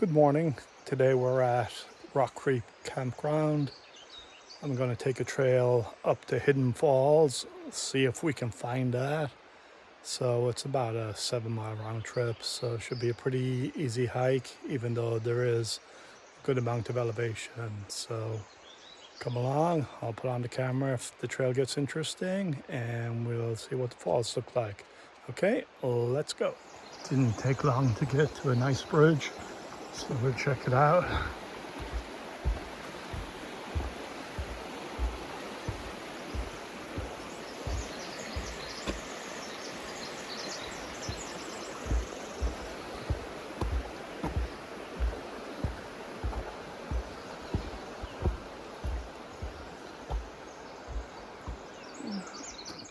Good morning. Today we're at Rock Creek Campground. I'm going to take a trail up to Hidden Falls, see if we can find that. So it's about a 7-mile round trip, so it should be a pretty easy hike, even though there is a good amount of elevation. So come along, I'll put on the camera if the trail gets interesting, and we'll see what the falls look like. Okay, let's go. Didn't take long to get to a nice bridge, so we'll check it out.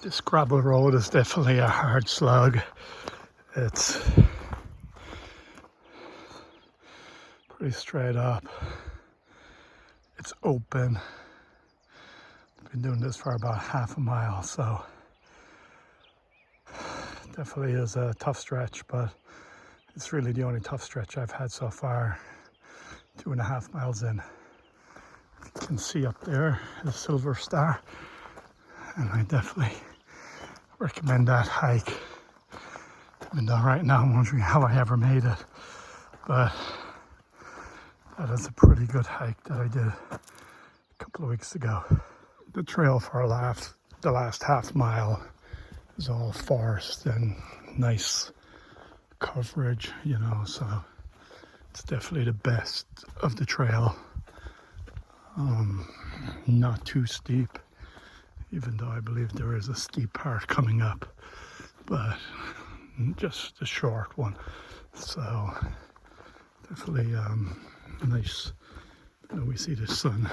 This gravel road is definitely a hard slug. It's pretty straight up. It's open. I've been doing this for about half a mile, so definitely is a tough stretch, but it's really the only tough stretch I've had so far. 2.5 miles in. You can see up there is Silver Star, and I definitely recommend that hike. Even though right now I'm wondering how I ever made it, but that is a pretty good hike that I did a couple of weeks ago. The trail for the last half mile is all forest and nice coverage, so it's definitely the best of the trail. Not too steep, even though I believe there is a steep part coming up, but just a short one. So definitely nice. We see the sun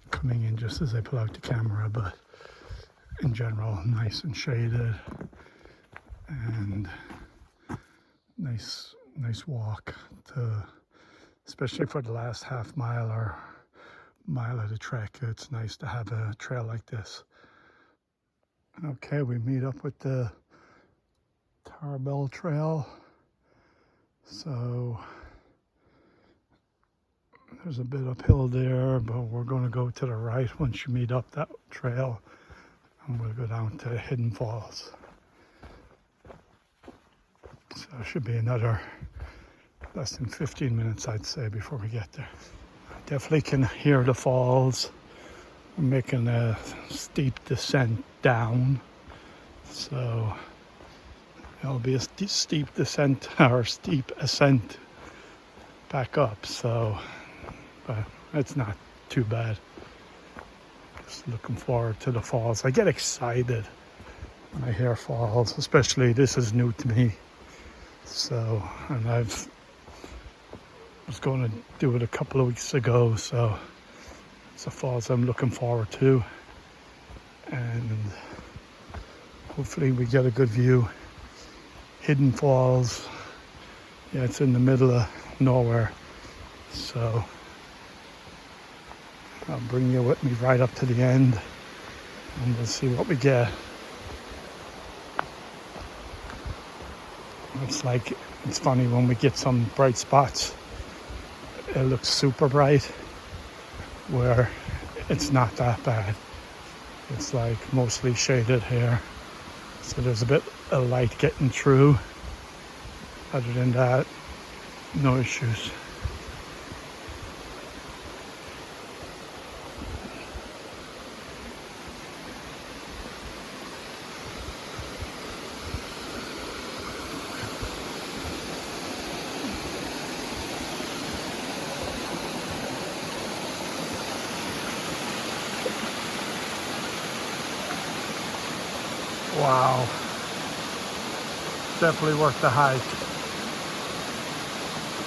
coming in just as I pull out the camera, but in general nice and shaded, and nice walk to, especially for the last half mile or mile of the trek. It's nice to have a trail like this. Okay, we meet up with the Tarbell Trail. So there's a bit uphill there, but we're going to go to the right once you meet up that trail, and we'll go down to Hidden Falls. So it should be another less than 15 minutes, I'd say, before we get there. I definitely can hear the falls. We're making a steep descent down, so it'll be a steep descent or steep ascent back up. So, but it's not too bad. Just looking forward to the falls. I get excited when I hear falls, especially this is new to me. So, and I was going to do it a couple of weeks ago, so it's a falls I'm looking forward to, and hopefully we get a good view. Hidden Falls, yeah, it's in the middle of nowhere, so I'll bring you with me right up to the end, and we'll see what we get. It's funny when we get some bright spots, it looks super bright, where it's not that bad. It's like mostly shaded here, so there's a bit of light getting through. Other than that, no issues. Wow, definitely worth the hike.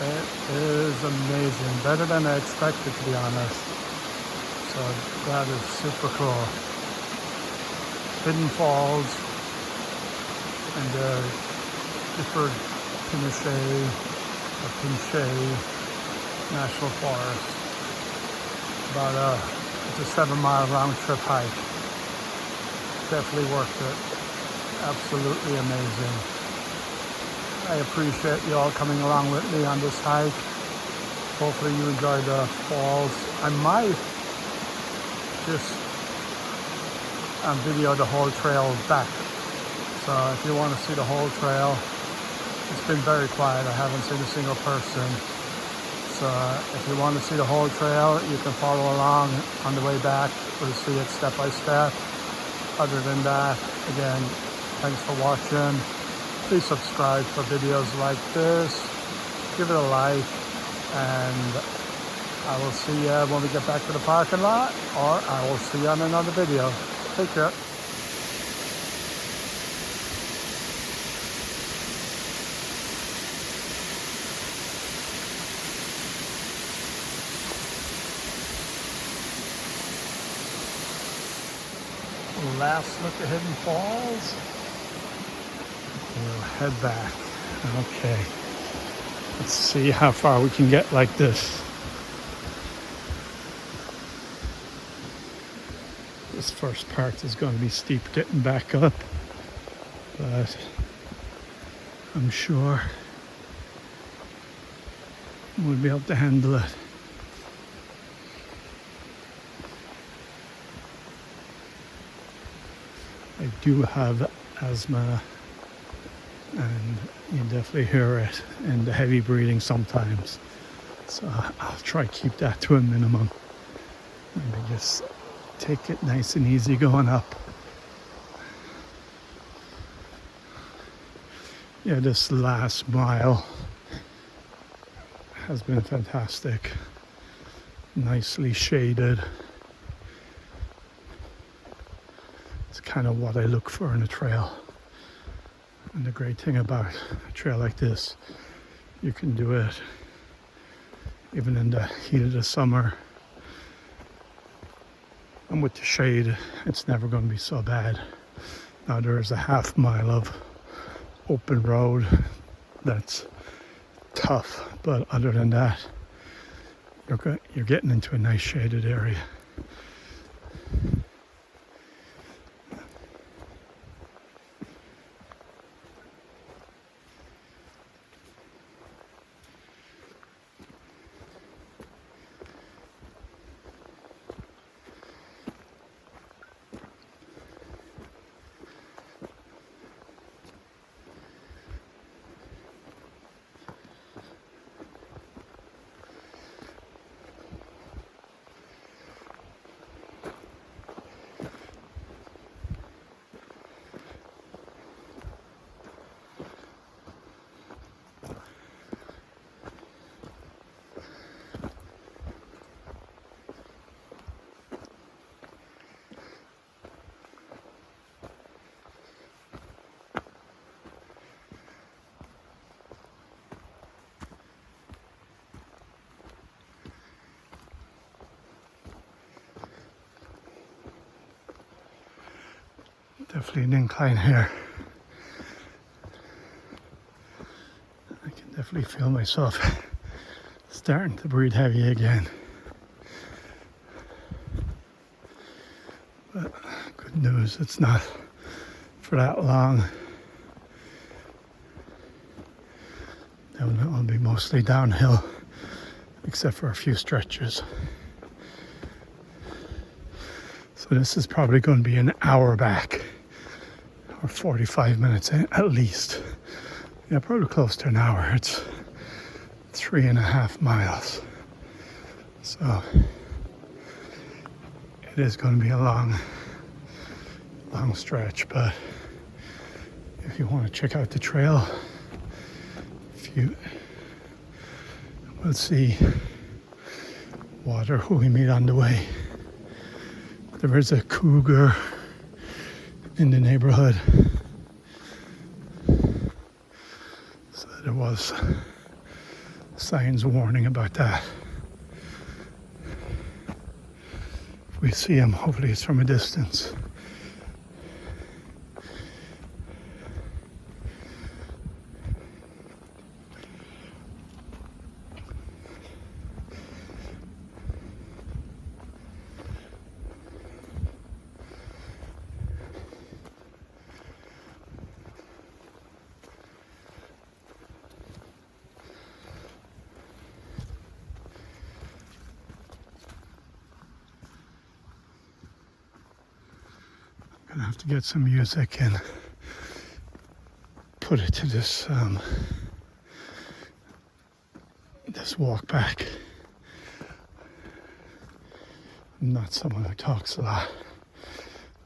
It is amazing, better than I expected, to be honest. So that is super cool. Hidden Falls and the Gifford Pinchot National Forest. It's a 7-mile round trip hike. Definitely worth it. Absolutely amazing. I appreciate you all coming along with me on this hike. Hopefully you enjoy the falls. I might just video the whole trail back. So if you want to see the whole trail, it's been very quiet. I haven't seen a single person. So if you want to see the whole trail, you can follow along on the way back. We'll see it step by step. Other than that, again, thanks for watching. Please subscribe for videos like this. Give it a like, and I will see you when we get back to the parking lot, or I will see you on another video. Take care. Last look at Hidden Falls. We'll head back. Okay. Let's see how far we can get like this. This first part is going to be steep getting back up, but I'm sure we'll be able to handle it. I do have asthma, and you definitely hear it in the heavy breathing sometimes. So I'll try to keep that to a minimum. Maybe just take it nice and easy going up. Yeah, this last mile has been fantastic. Nicely shaded. It's kind of what I look for in a trail. And the great thing about a trail like this, you can do it even in the heat of the summer. And with the shade, it's never going to be so bad. Now there is a half mile of open road that's tough, but other than that, you're getting into a nice shaded area. Definitely an incline here. I can definitely feel myself starting to breathe heavy again. But good news, it's not for that long. Then it'll be mostly downhill, except for a few stretches. So this is probably going to be an hour back, or 45 minutes at least. Yeah, probably close to an hour. It's 3.5 miles. So it is going to be a long stretch, but if you want to check out the trail, we'll see water who we meet on the way. There is a cougar in the neighborhood. So there was signs warning about that. If we see him, hopefully it's from a distance. gonna have to get some music and put it to this this walk back. I'm not someone who talks a lot.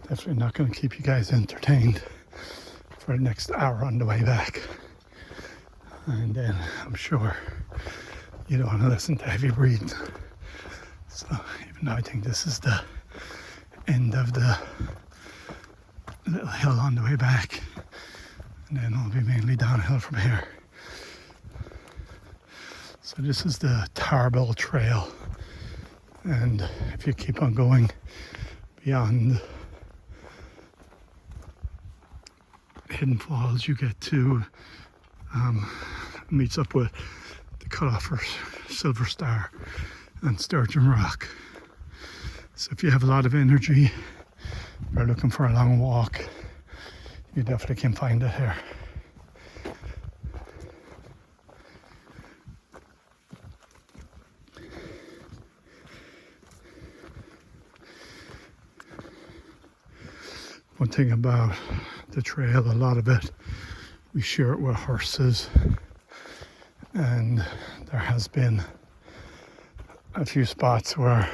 Definitely not going to keep you guys entertained for the next hour on the way back. And then I'm sure you don't want to listen to heavy breathing. So even though I think this is the end of the little hill on the way back, and then it'll be mainly downhill from here. So this is the Tarbell Trail, and if you keep on going beyond Hidden Falls, you get to meets up with the cutoff for Silver Star and Sturgeon Rock. So if you have a lot of energy or looking for a long walk, you definitely can find it here. One thing about the trail, a lot of it, we share it with horses, and there has been a few spots where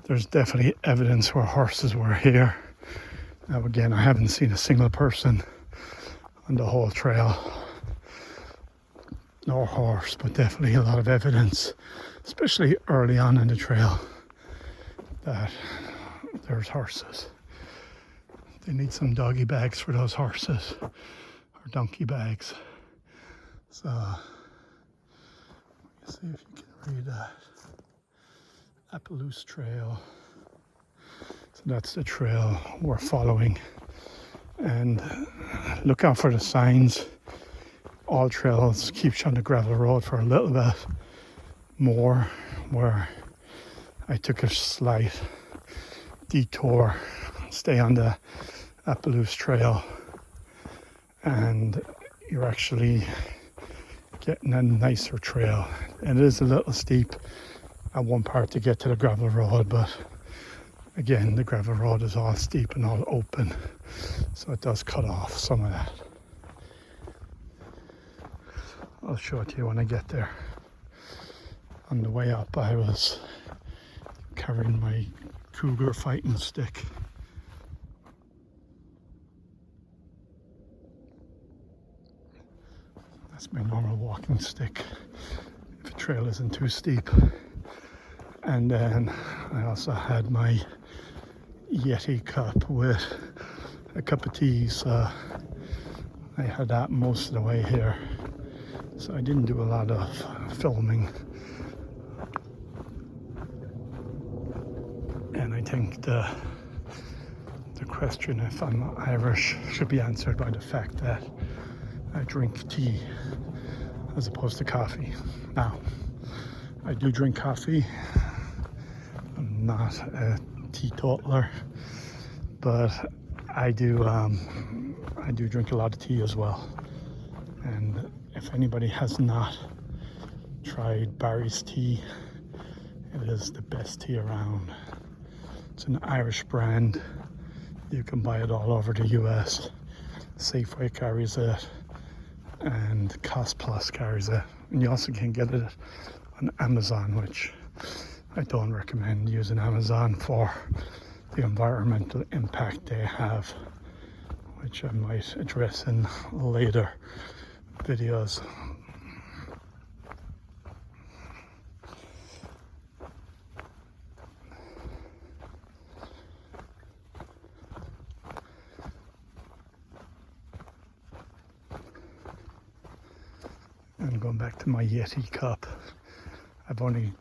there's definitely evidence where horses were here. Now again, I haven't seen a single person on the whole trail, nor horse, but definitely a lot of evidence, especially early on in the trail, that there's horses. They need some doggy bags for those horses, or donkey bags. So, let's see if you can read that. Appaloose Trail. So that's the trail we're following. And look out for the signs. All trails keep you on the gravel road for a little bit more, where I took a slight detour, stay on the Appaloose Trail, and you're actually getting a nicer trail. And it is a little steep at one part to get to the gravel road, but again, the gravel road is all steep and all open, so it does cut off some of that. I'll show it to you when I get there. On the way up, I was carrying my cougar fighting stick. That's my normal walking stick if the trail isn't too steep. And then I also had my Yeti cup with a cup of tea, so I had that most of the way here. So I didn't do a lot of filming. And I think the question if I'm Irish should be answered by the fact that I drink tea as opposed to coffee. Now, I do drink coffee. I'm not a teetotaler, but I do drink a lot of tea as well. And if anybody has not tried Barry's tea, it is the best tea around. It's an Irish brand. You can buy it all over the US. Safeway carries it, and Cost Plus carries it. And you also can get it on Amazon, which I don't recommend using Amazon for the environmental impact they have, which I might address in later videos. And going back to my Yeti cup, I've only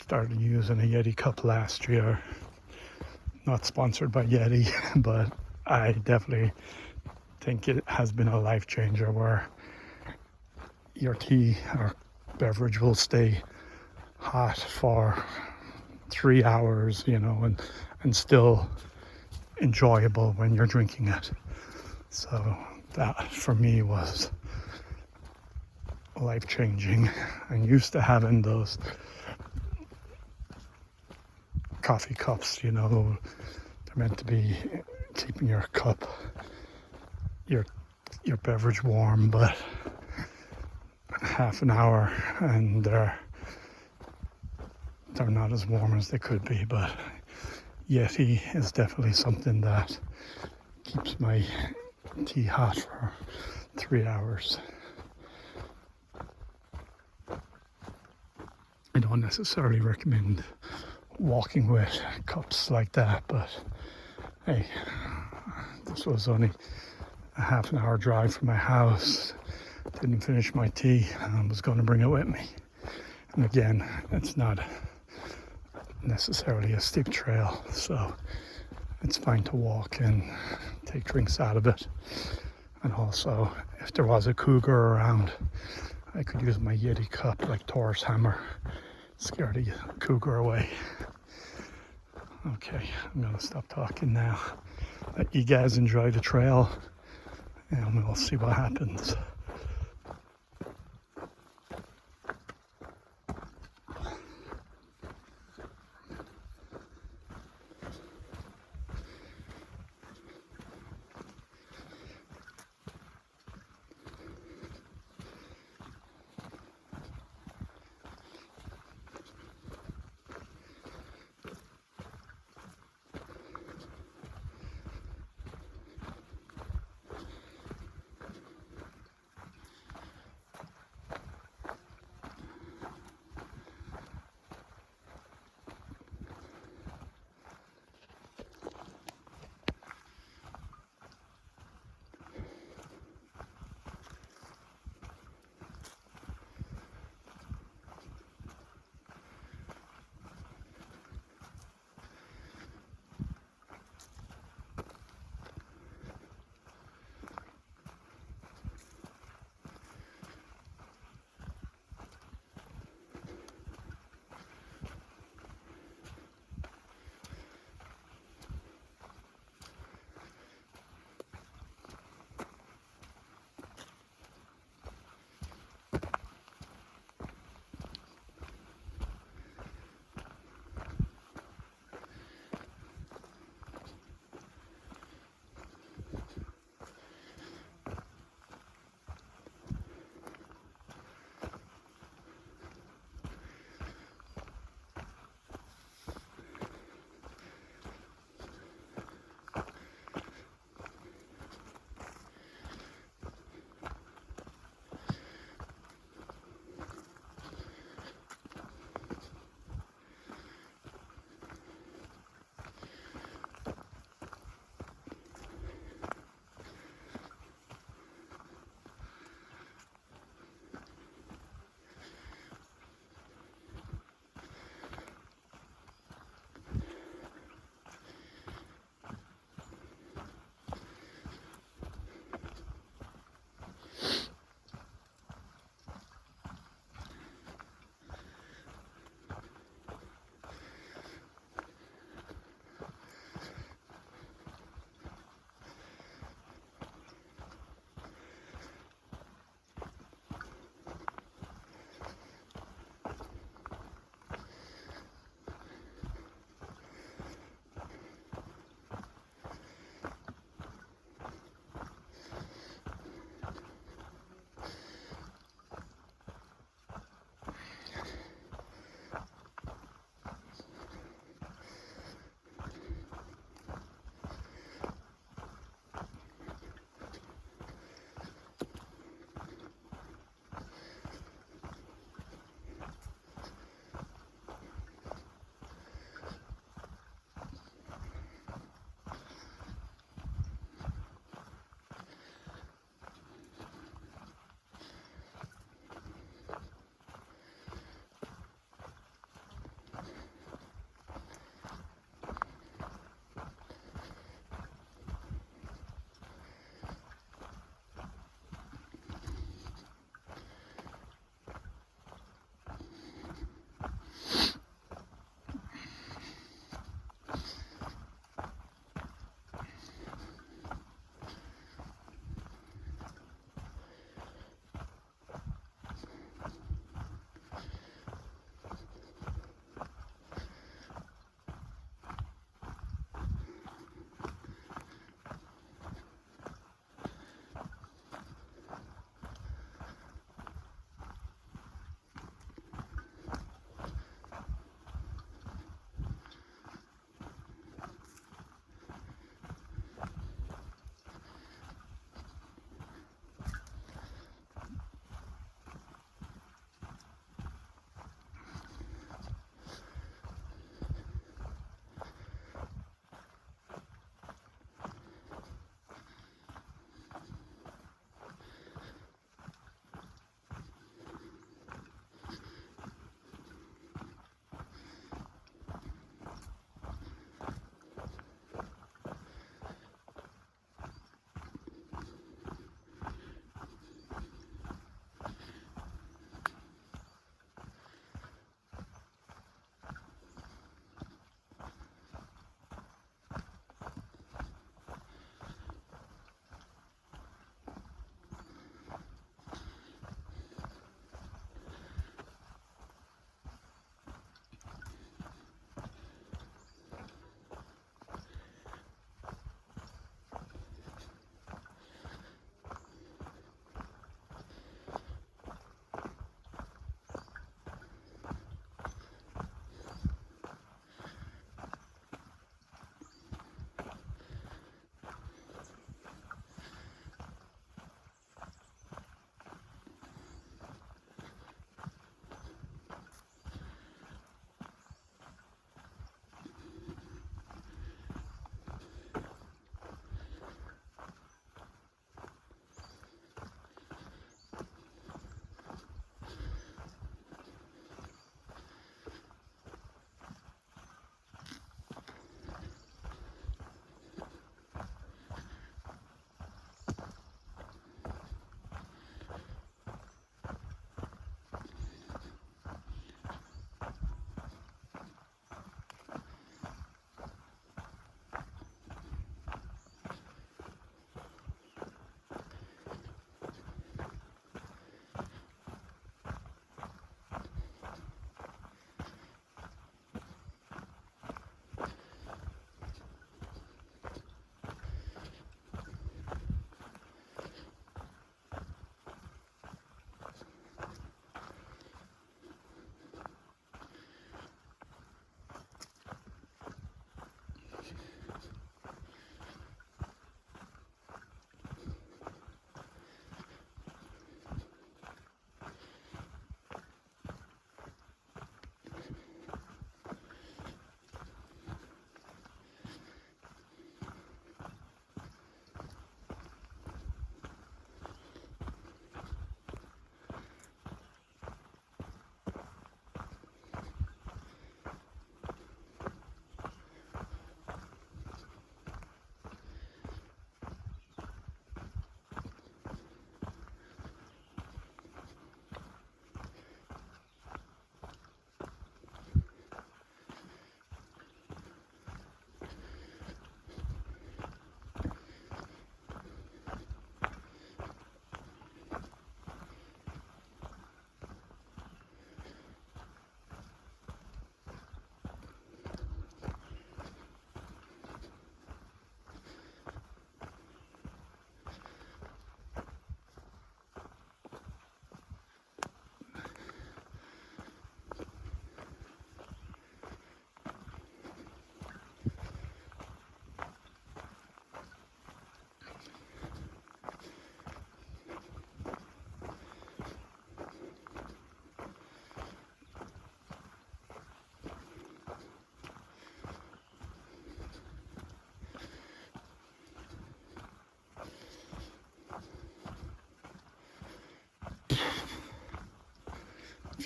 started using a Yeti cup last year. Not sponsored by Yeti, but I definitely think it has been a life changer where your tea or beverage will stay hot for 3 hours, you know, and still enjoyable when you're drinking it. So that for me was life-changing. I'm used to having those coffee cups, you know, they're meant to be keeping your cup, your beverage warm, but half an hour and they're not as warm as they could be. But Yeti is definitely something that keeps my tea hot for 3 hours. I don't necessarily recommend walking with cups like that, but hey, this was only a half an hour drive from my house. Didn't finish my tea and was going to bring it with me. And again, it's not necessarily a steep trail, so it's fine to walk and take drinks out of it. And also, if there was a cougar around, I could use my Yeti cup like Thor's hammer, scare the cougar away. Okay, I'm gonna stop talking now. Let you guys enjoy the trail and we'll see what happens.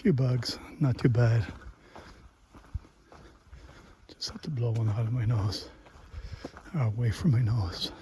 few bugs, not too bad. Just have to blow one out of my nose, or away from my nose.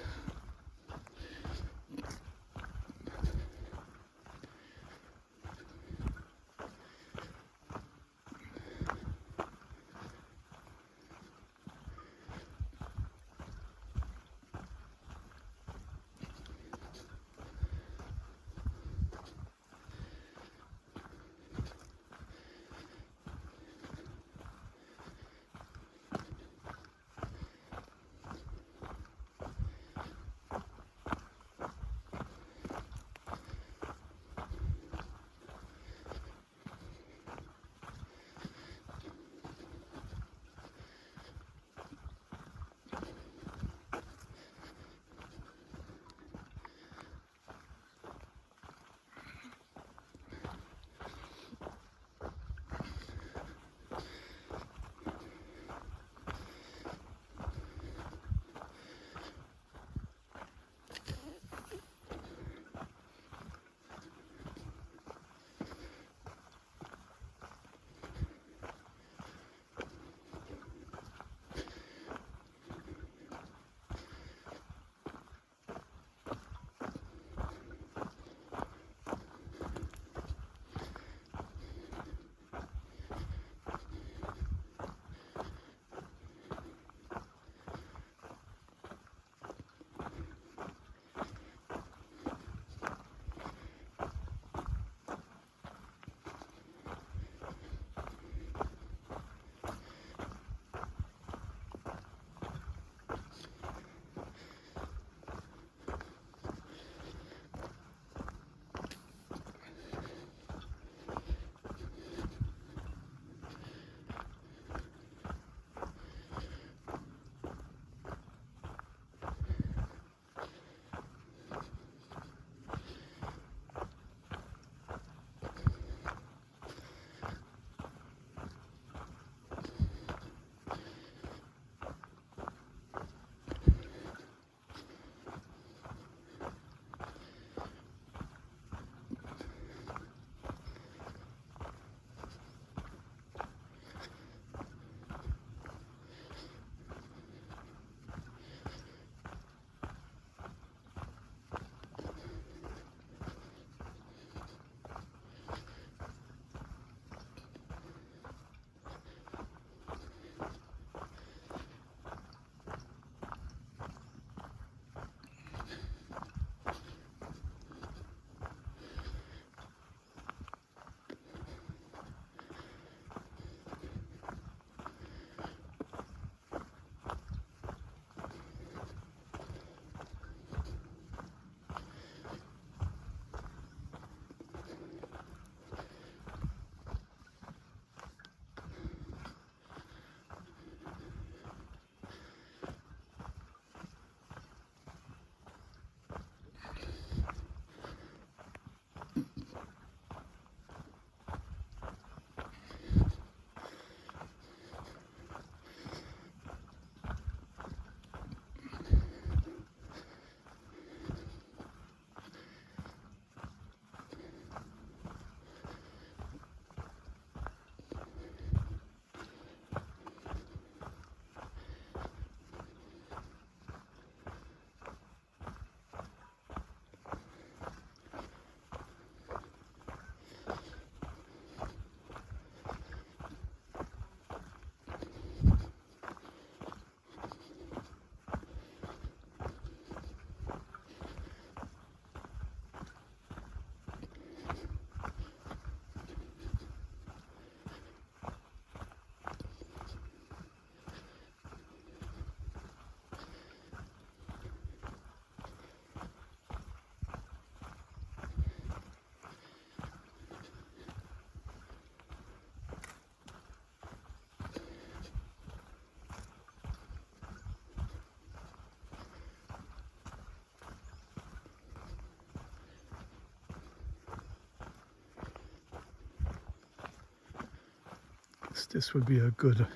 This would be a good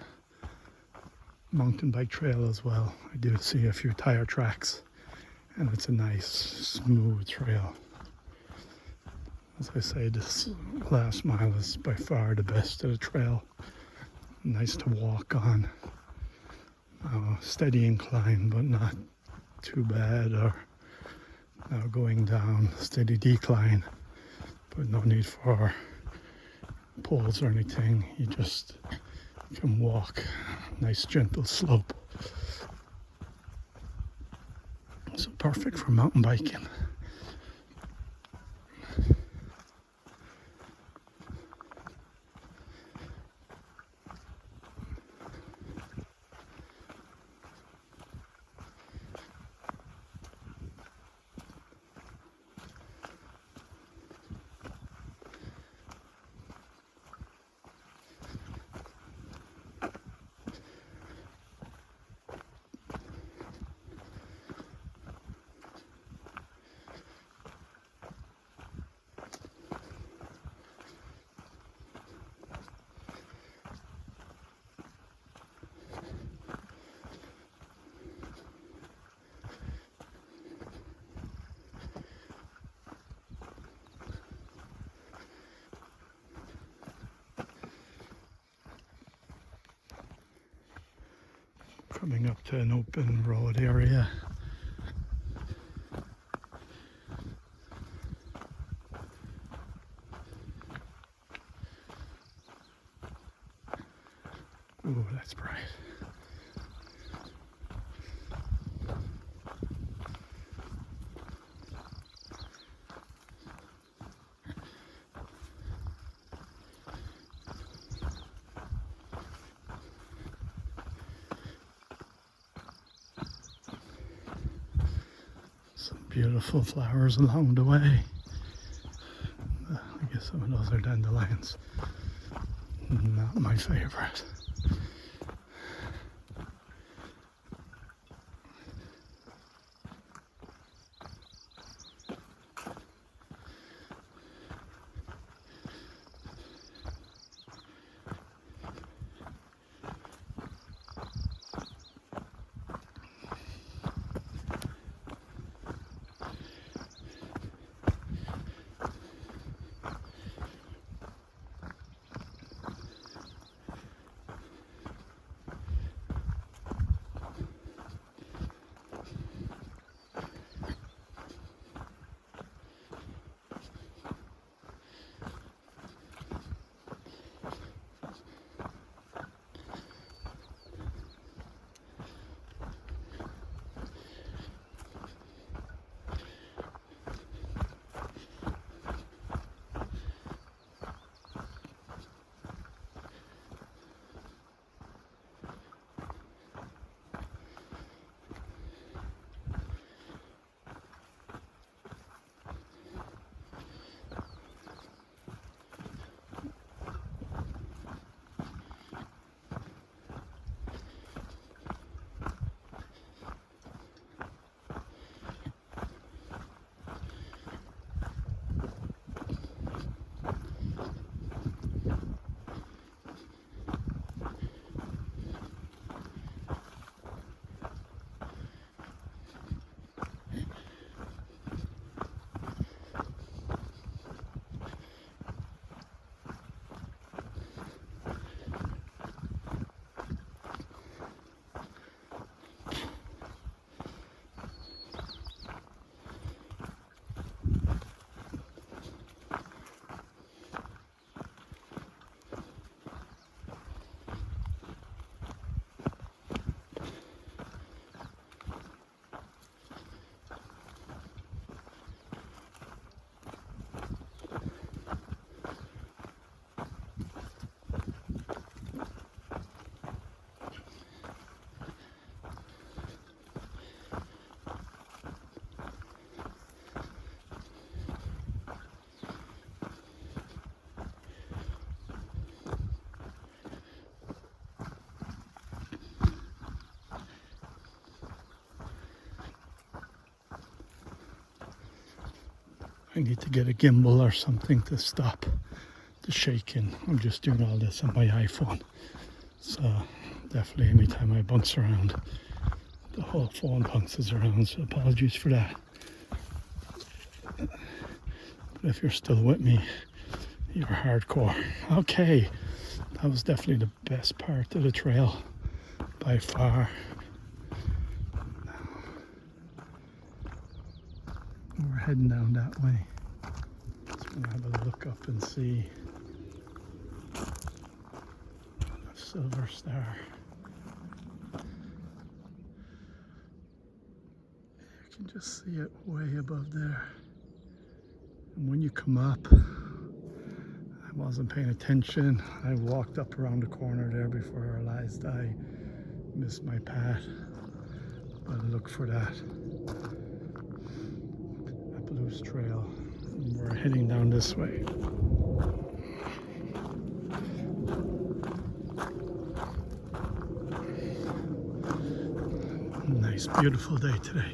mountain bike trail as well. I do see a few tire tracks and it's a nice smooth trail. As I say, this last mile is by far the best of the trail. Nice to walk on. Steady incline, but not too bad, or going down, steady decline, but no need for poles or anything. You just can walk. Nice gentle slope. So perfect for mountain biking. Coming up to an open road area. Ooh, that's bright. Some beautiful flowers along the way. I guess some of those are dandelions. Not my favorite. I need to get a gimbal or something to stop the shaking. I'm just doing all this on my iPhone. So definitely anytime I bounce around, the whole phone bounces around. So apologies for that. If you're still with me, you're hardcore. Okay, that was definitely the best part of the trail by far. We're heading down that way. Just gonna have a look up and see a silver star. You can just see it way above there. And when you come up, I wasn't paying attention. I walked up around the corner there before I realized I missed my path. But look for that Appaloosa Trail. And we're heading down this way. Nice, beautiful day today.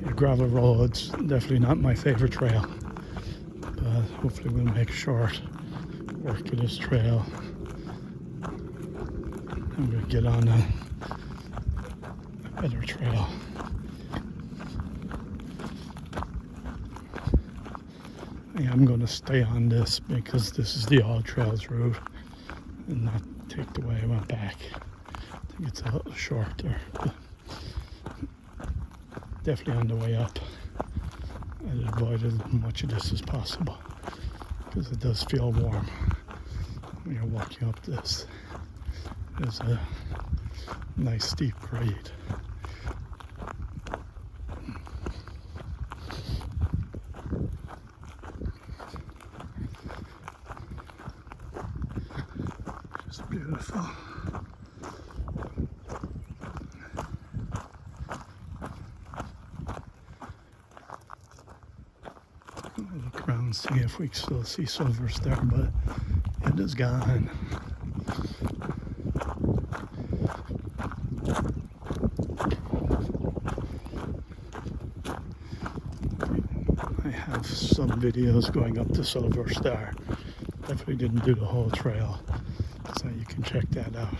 The gravel roads, definitely not my favorite trail, but hopefully we'll make short work of this trail. I'm going to get on a better trail. I'm going to stay on this because this is the All Trails route and not take the way I went back. I think it's a little shorter, but definitely on the way up. I'd avoid as much of this as possible because it does feel warm when you're walking up this. There's a nice steep grade. Just beautiful. I'll look around and see if we can still see silver star, but it is gone. I have some videos going up to Silver Star. Definitely didn't do the whole trail, so you can check that out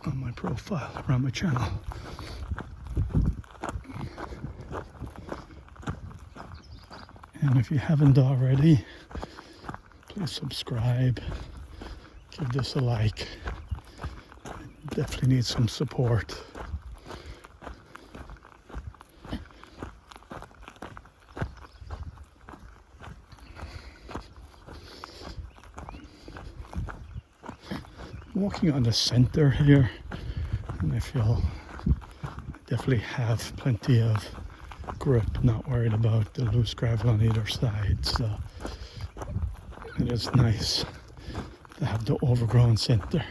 on my profile around my channel. And if you haven't already, please subscribe, give this a like. Definitely need some support. Walking on the center here, and I feel I definitely have plenty of grip, not worried about the loose gravel on either side, so it is nice to have the overgrown center.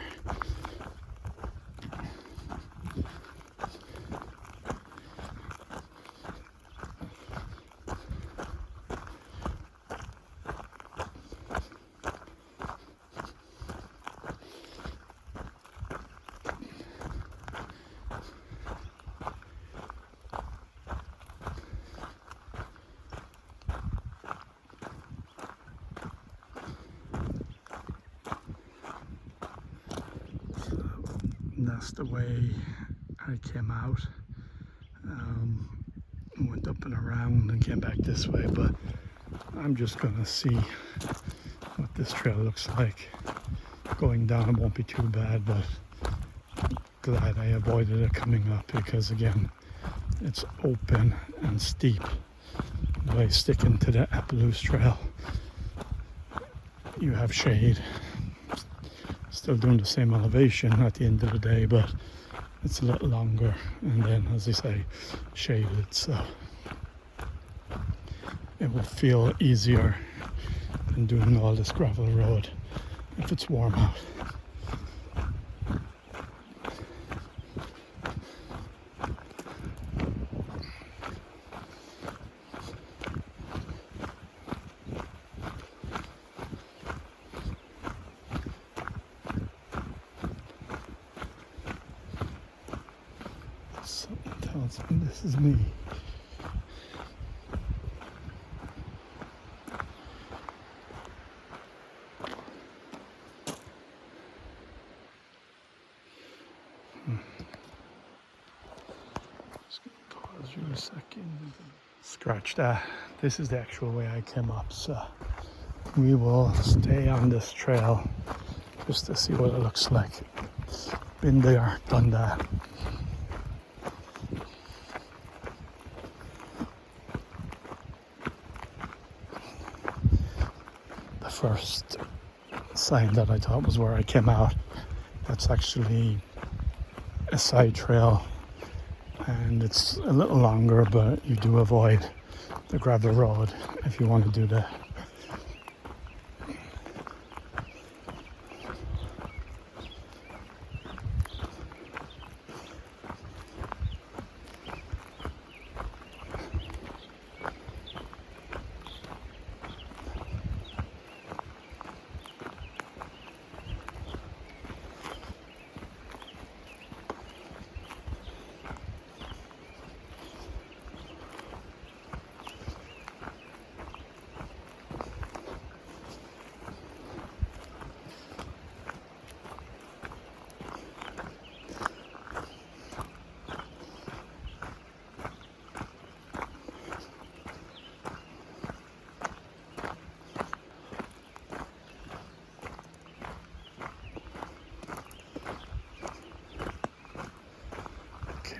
That's the way I came out. Went up and around and came back this way, but I'm just gonna see what this trail looks like. Going down won't be too bad, but glad I avoided it coming up because again, it's open and steep. By sticking to the Appaloosa Trail, you have shade. Still doing the same elevation at the end of the day, but it's a little longer, and then, as I say, shaded, so it will feel easier than doing all this gravel road if it's warm out. Something tells me this is me. Just few seconds. Scratch that. This is the actual way I came up, so we will stay on this trail just to see what it looks like. Been there, done that. The first sign that I thought was where I came out, that's actually a side trail, and it's a little longer, but you do avoid the gravel road if you want to do that.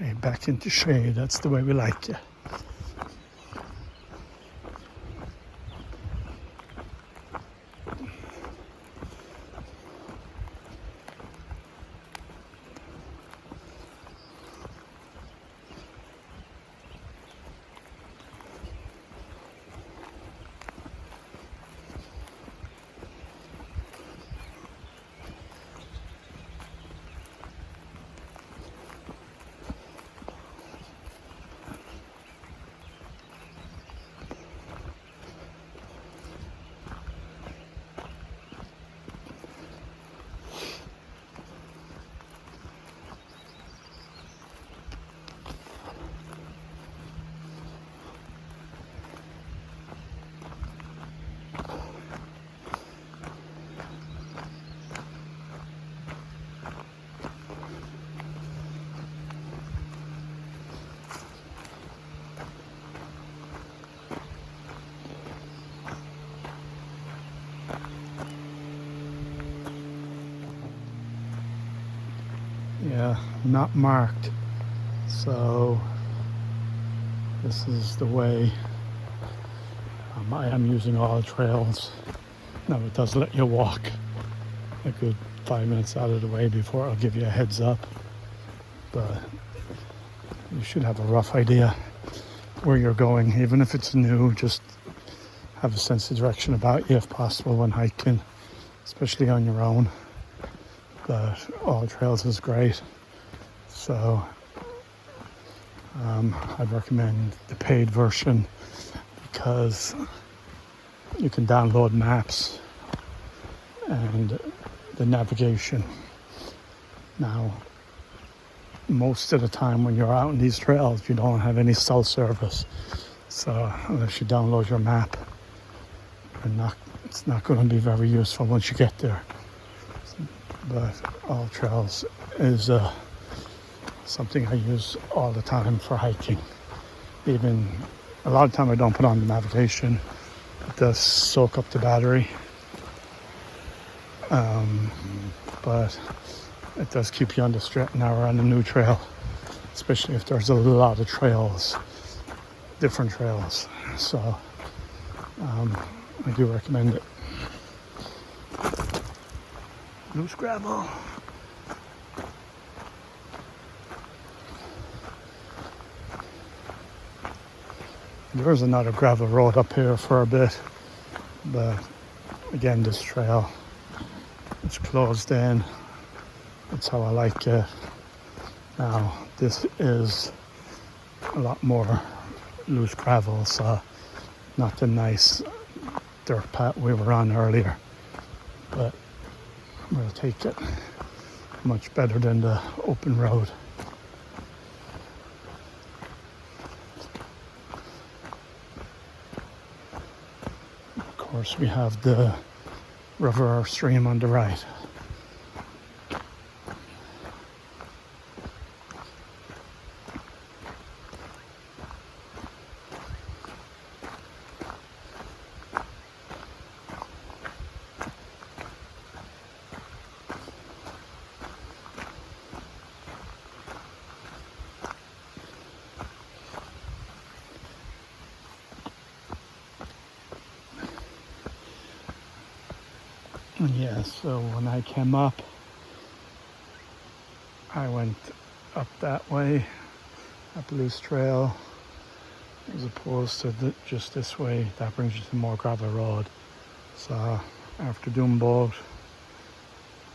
Okay, back into shade, that's the way we like it. Yeah, not marked, so this is the way. I am using all trails. Now it does let you walk a good 5 minutes out of the way before I'll give you a heads up, but you should have a rough idea where you're going. Even if it's new, just have a sense of direction about you if possible when hiking, especially on your own. But all trails is great, so I'd recommend the paid version because you can download maps and the navigation. Now, most of the time when you're out in these trails, you don't have any cell service, so unless you download your map, it's not going to be very useful once you get there. But all trails is something I use all the time for hiking. Even a lot of time I don't put on the navigation. It does soak up the battery, but it does keep you on the straight and narrow on the new trail, especially if there's a lot of trails, different trails. So I do recommend it. Loose gravel. There's another gravel road up here for a bit, but again, this trail, it's closed in. That's how I like it. Now, this is a lot more loose gravel, so not the nice dirt path we were on earlier, but we'll take it. Much better than the open road. Of course, we have the river or stream on the right. And yeah, so when I came up, I went up that way, up Loose Trail, as opposed to just this way. That brings you to more gravel road. So after doing both,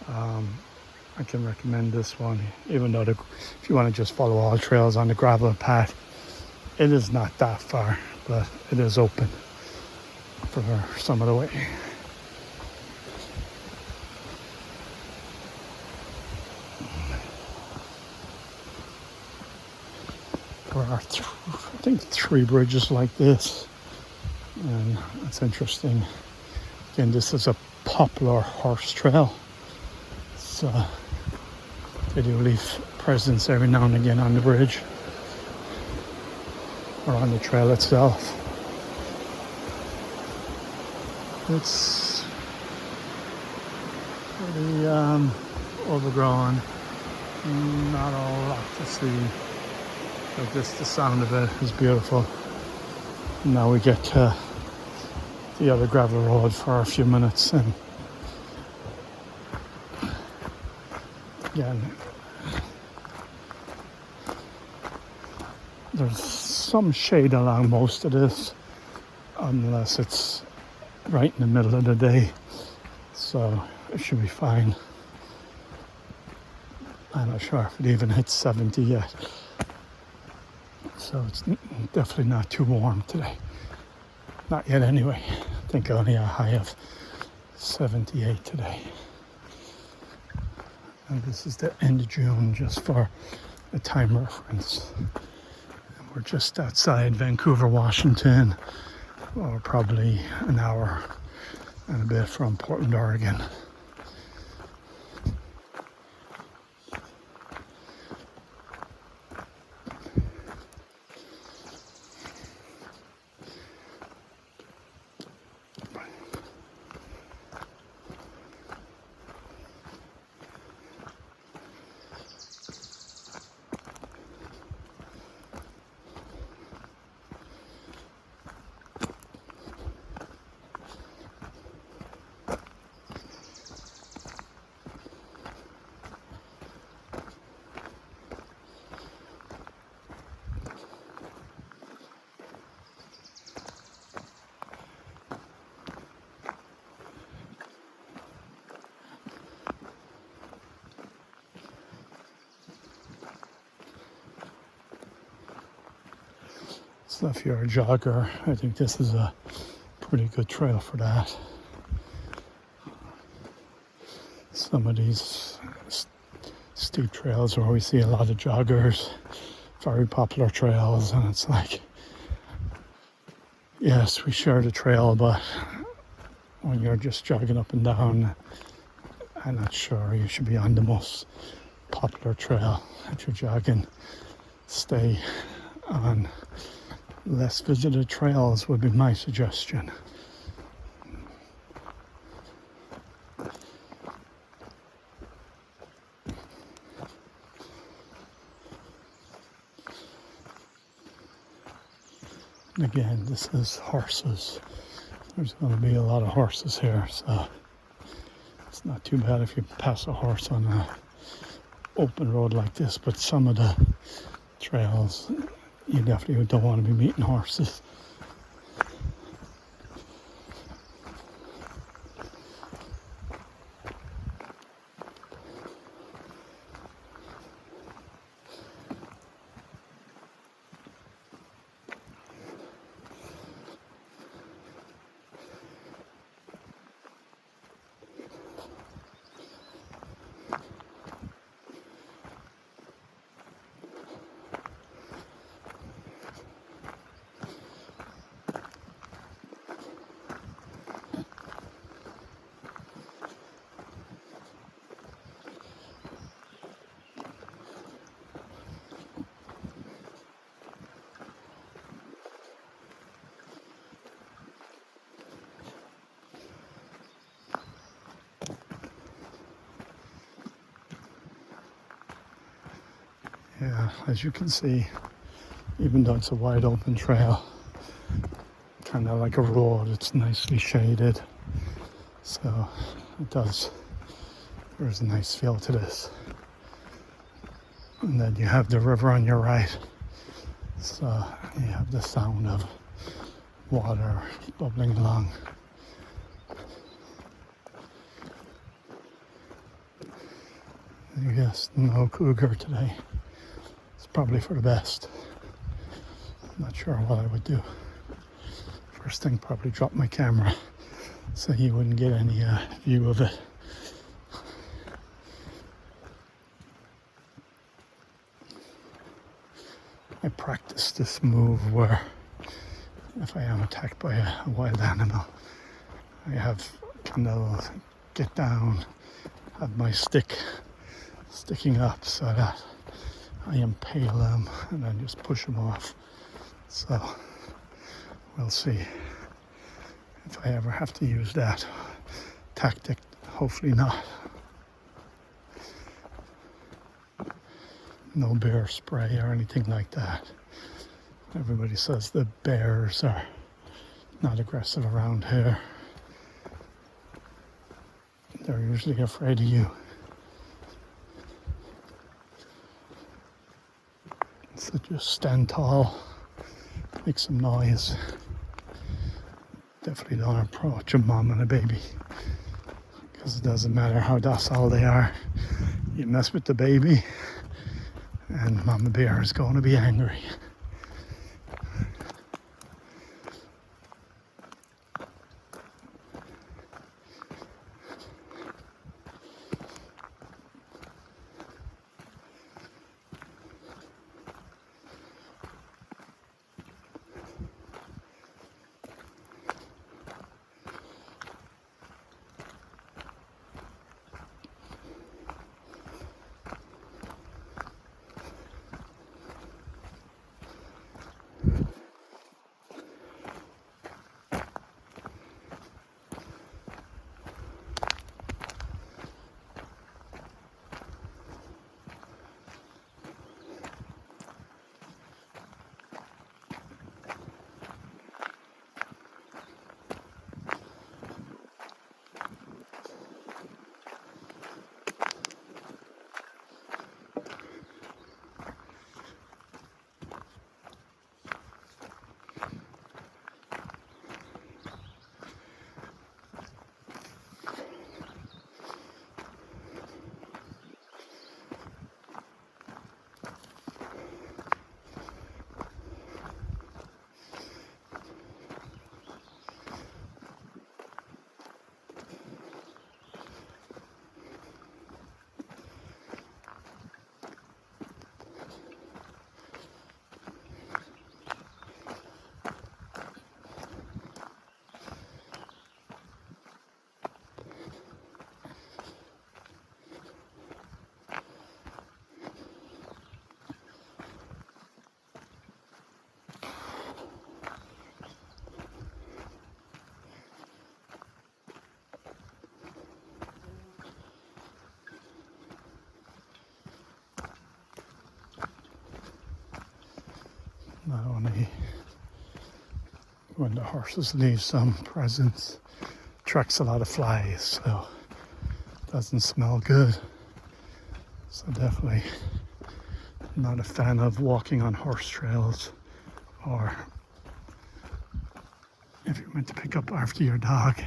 I can recommend this one, even though if you want to just follow all trails on the gravel path, it is not that far, but it is open for some of the way. There are, I think, 3 bridges like this, and it's interesting. Again, this is a popular horse trail, so they do leave presence every now and again on the bridge or on the trail itself. It's pretty overgrown, not a lot to see, but just the sound of it is beautiful. Now we get to the other gravel road for a few minutes, and again, there's some shade along most of this, unless it's right in the middle of the day, so it should be fine. I'm not sure if it even hits 70 yet, so it's definitely not too warm today. Not yet anyway. I think only a high of 78 today. And this is the end of June, just for a time reference. And we're just outside Vancouver, Washington, or probably an hour and a bit from Portland, Oregon. So if you're a jogger, I think this is a pretty good trail for that. Some of these steep trails where we see a lot of joggers, very popular trails, and it's like, yes, we share the trail, but when you're just jogging up and down, I'm not sure you should be on the most popular trail that you're jogging. Stay on less visited trails would be my suggestion. And again, this is horses. There's going to be a lot of horses here, so it's not too bad if you pass a horse on a open road like this, but some of the trails you definitely don't want to be meeting horses. Yeah, as you can see, even though it's a wide open trail, kind of like a road, it's nicely shaded. So it does. There's a nice feel to this. And then you have the river on your right. So you have the sound of water bubbling along. I guess no cougar today. It's probably for the best. I'm not sure what I would do. First thing, probably drop my camera so you wouldn't get any view of it. I practice this move where if I am attacked by a wild animal, I have kind of get down, have my stick sticking up so that I impale them and then just push them off. So we'll see if I ever have to use that tactic. Hopefully not. No bear spray or anything like that. Everybody says the bears are not aggressive around here. They're usually afraid of you. So just stand tall, make some noise. Definitely don't approach a mom and a baby, because it doesn't matter how docile they are. You mess with the baby and mama bear is going to be angry. Not only when the horses leave some presents, attracts a lot of flies, so it doesn't smell good. So definitely not a fan of walking on horse trails, or if you're meant to pick up after your dog,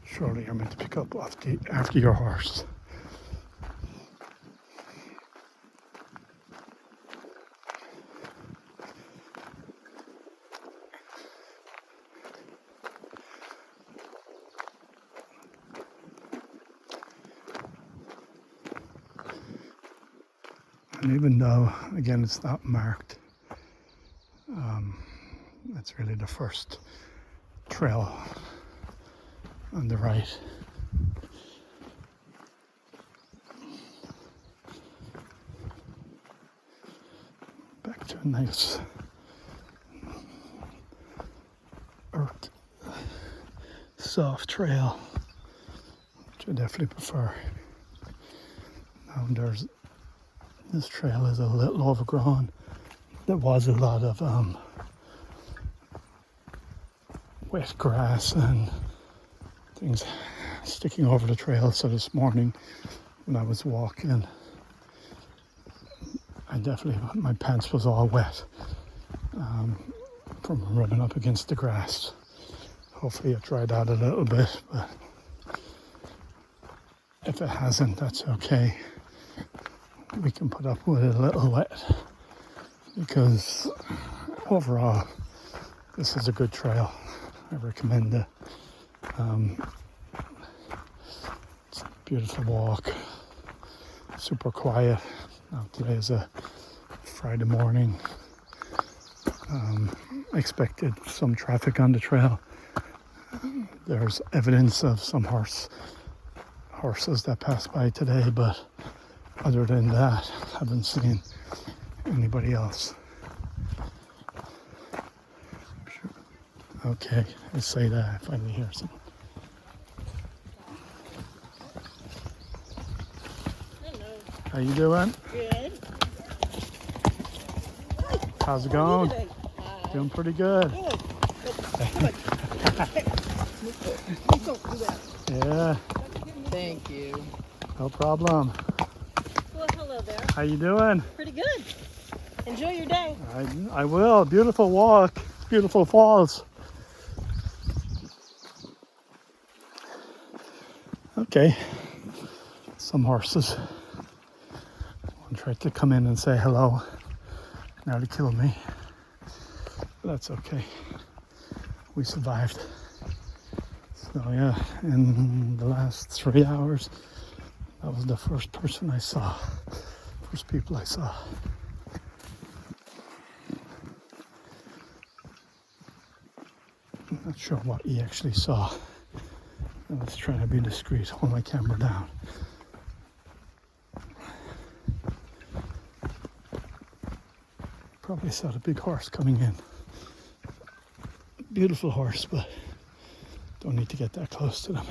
surely you're meant to pick up after your horse. And even though, again, it's not marked, it's really the first trail on the right. Back to a nice earth, soft trail, which I definitely prefer. Now this trail is a little overgrown. There was a lot of wet grass and things sticking over the trail. So this morning when I was walking, my pants was all wet from rubbing up against the grass. Hopefully it dried out a little bit, but if it hasn't, that's okay. We can put up with it a little wet, because overall this is a good trail. I recommend it. It's a beautiful walk, super quiet. Now today is a Friday morning. Expected some traffic on the trail. There's evidence of some horses that passed by today, but other than that, haven't seen anybody else. Okay, I say that, I finally hear someone. Hello. How you doing? Good. How's it going? Doing pretty good. Good. Good. Please don't do that. Yeah, Thank you. no problem. Well, hello there. How you doing? Pretty good. Enjoy your day. I will. Beautiful walk, beautiful falls. Okay, some horses. One tried to come in and say hello. Nearly killed me. But that's okay. We survived. So yeah, in the last 3 hours, that was the first person I saw. First people I saw. I'm not sure what he actually saw. I was trying to be discreet, hold my camera down. Probably saw the big horse coming in. Beautiful horse, but don't need to get that close to them.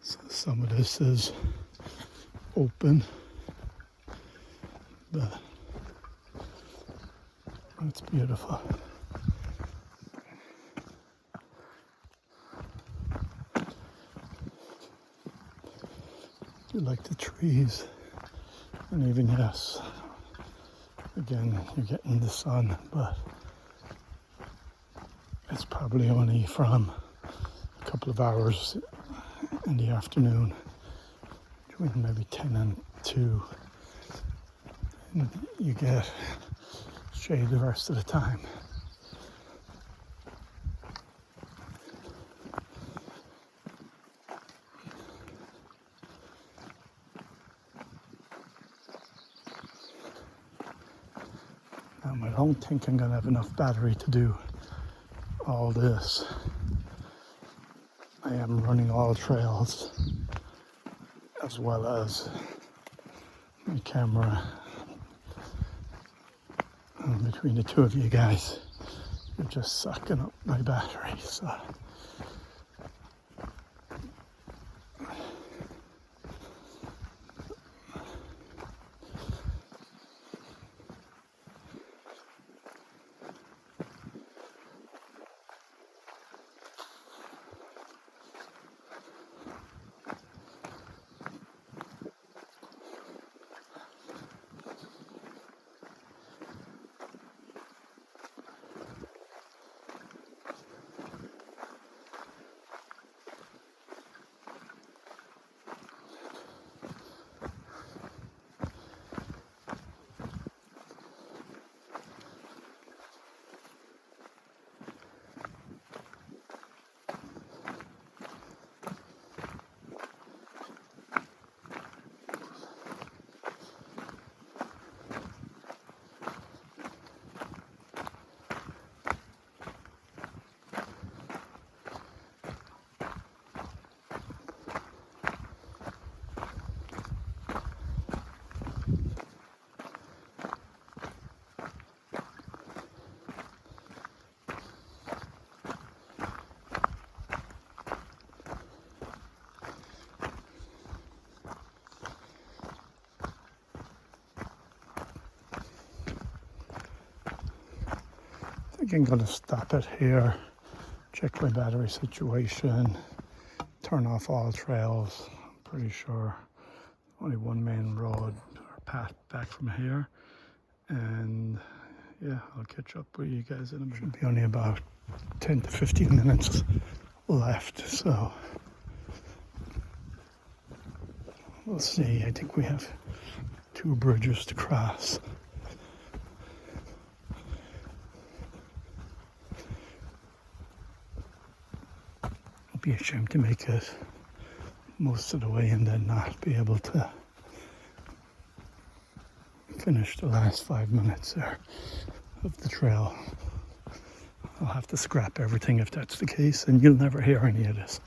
So some of this is open, but it's beautiful. You like the trees, and even yes, again, you're getting the sun, but it's probably only from a couple of hours in the afternoon, between maybe 10 and 2, and you get shade the rest of the time. I don't think I'm going to have enough battery to do all this. I am running all trails as well as my camera. And between the two of you guys, you're just sucking up my battery. So I think I'm going to stop it here, check my battery situation, turn off all trails. I'm pretty sure only one main road or path back from here. And yeah, I'll catch up with you guys in a minute. Should be only about 10 to 15 minutes left, so we'll see. I think we have 2 bridges to cross. Be ashamed to make it most of the way and then not be able to finish the last 5 minutes there of the trail. I'll have to scrap everything if that's the case, and you'll never hear any of this,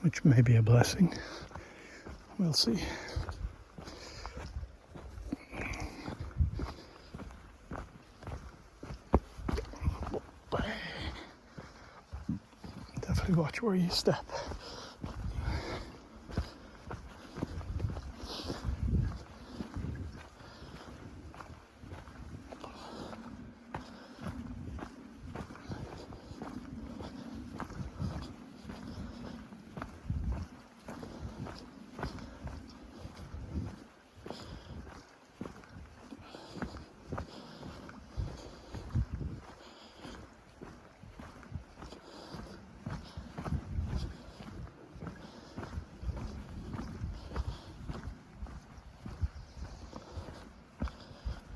which may be a blessing. We'll see. Definitely watch where you step.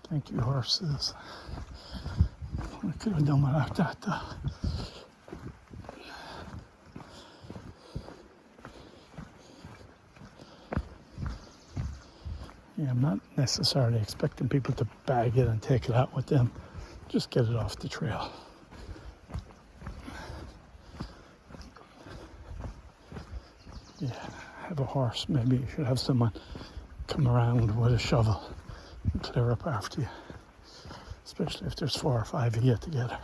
Thank you, horses. I could have done without that, though. Yeah, I'm not necessarily expecting people to bag it and take it out with them. Just get it off the trail. Yeah, have a horse. Maybe you should have someone come around with a shovel and clear up after you. Especially if there's 4 or 5 of you together.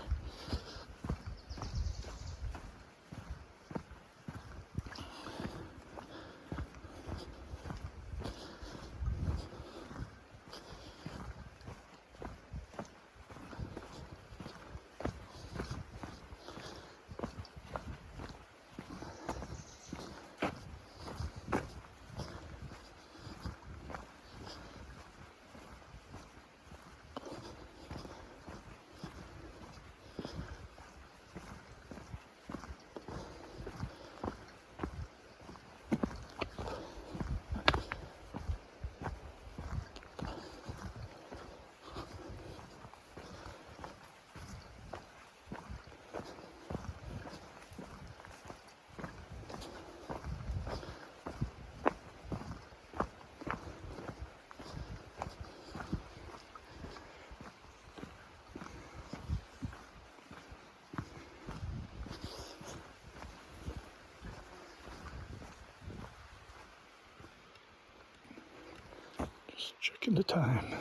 Just checking the time.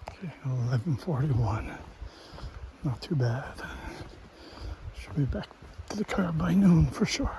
Okay, 11:41. Not too bad. Should be back to the car by noon for sure.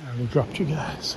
I dropped you guys.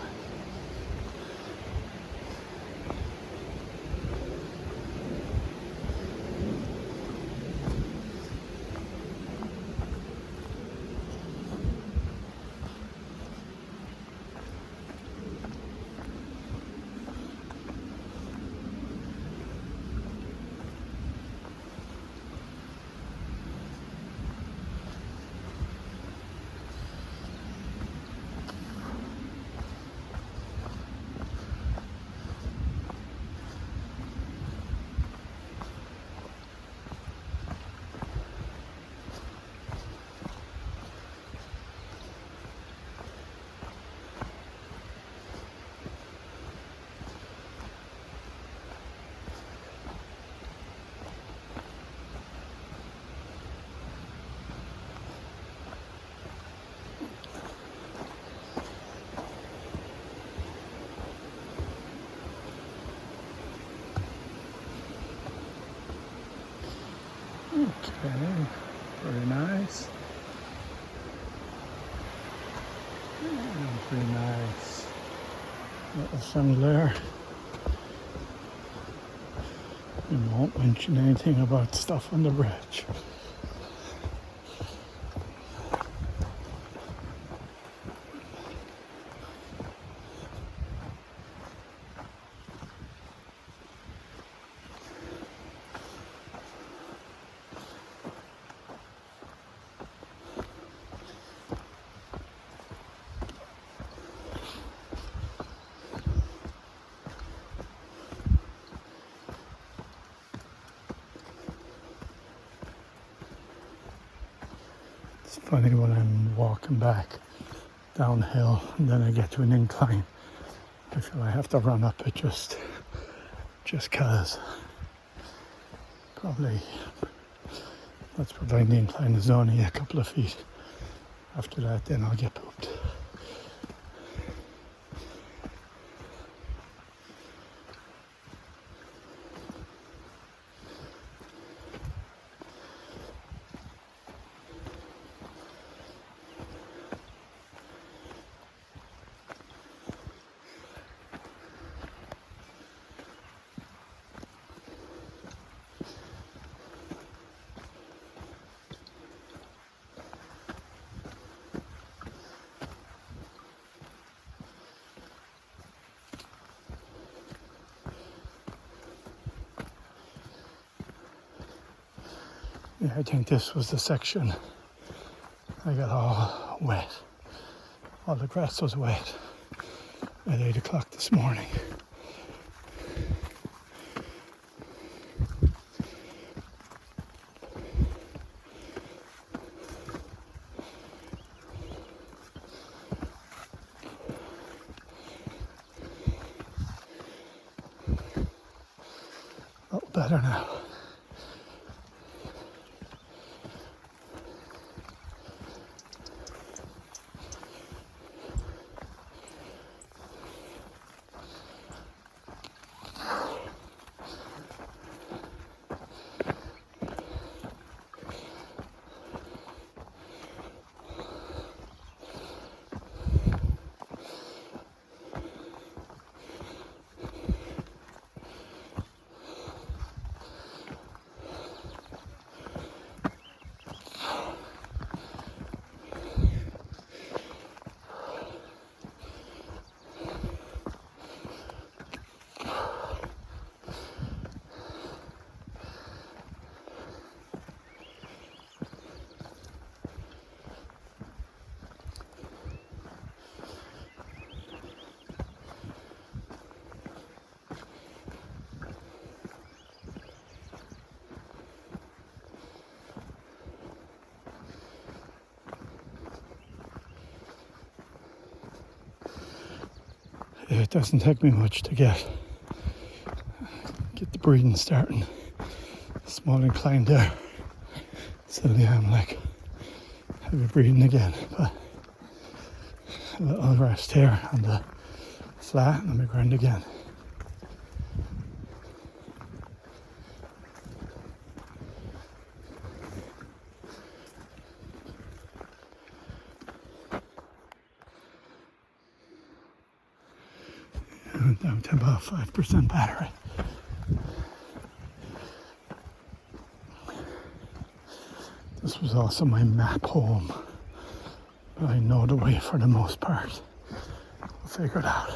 Okay, very nice. Very nice. Little chandelier. You won't mention anything about stuff on the bridge. It's funny when I'm walking back downhill and then I get to an incline. I feel I have to run up it just cause. Probably that's providing the incline is only a couple of feet. After that then I'll get pooped. Yeah, I think this was the section I got all wet. All the grass was wet at 8 o'clock this morning. A little better now. It doesn't take me much to get the breathing starting. Small incline there. Suddenly I'm like heavy breathing again. But a little rest here on the flat and let me grind again. And down to about 5% battery. This was also my map home, but I know the way for the most part. I'll figure it out.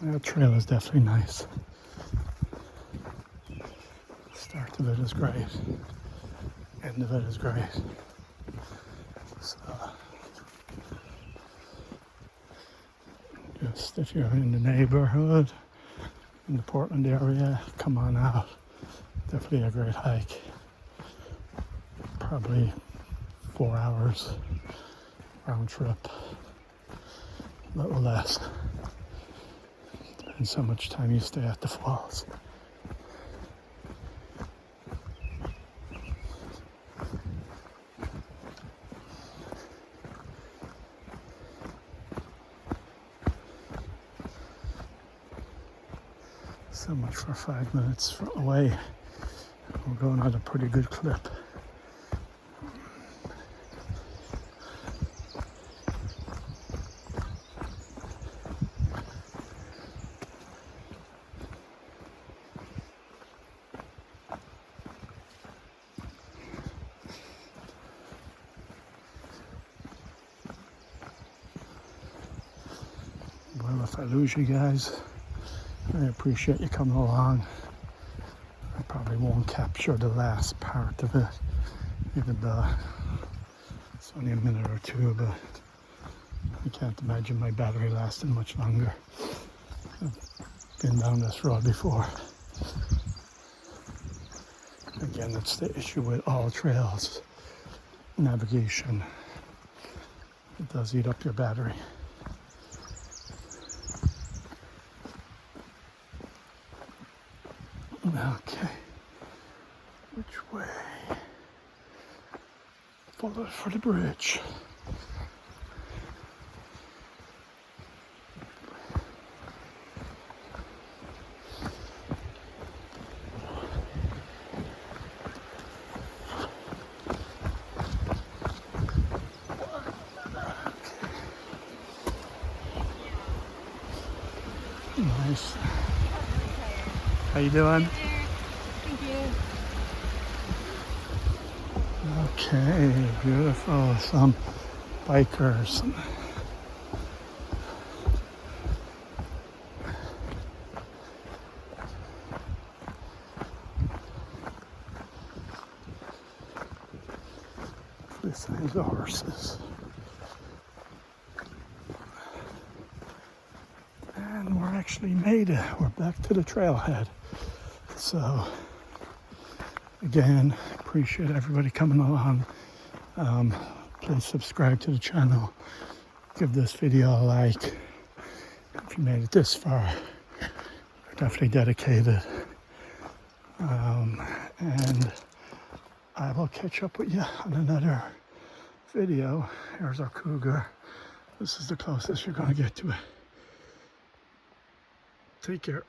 That trail is definitely nice. Start of it is great. End of it is great. So, just if you're in the neighborhood, in the Portland area, come on out. Definitely a great hike. Probably 4 hours round trip. A little less. Depends how much time you stay at the falls. So much for 5 minutes away. We're going at a pretty good clip. Well, if I lose you guys, I appreciate you coming along. I probably won't capture the last part of it, even though it's only a minute or two, but I can't imagine my battery lasting much longer. I've been down this road before. Again, it's the issue with all trails, navigation. It does eat up your battery. Okay, which way? Follow for the bridge. Nice. How you doing? Thank you. Okay, beautiful. Some bikers. This is the horses. And we're actually made it. We're back to the trailhead. So, again, appreciate everybody coming along. Please subscribe to the channel. Give this video a like. If you made it this far, you're definitely dedicated. And I will catch up with you on another video. Here's our cougar. This is the closest you're going to get to it. Take care.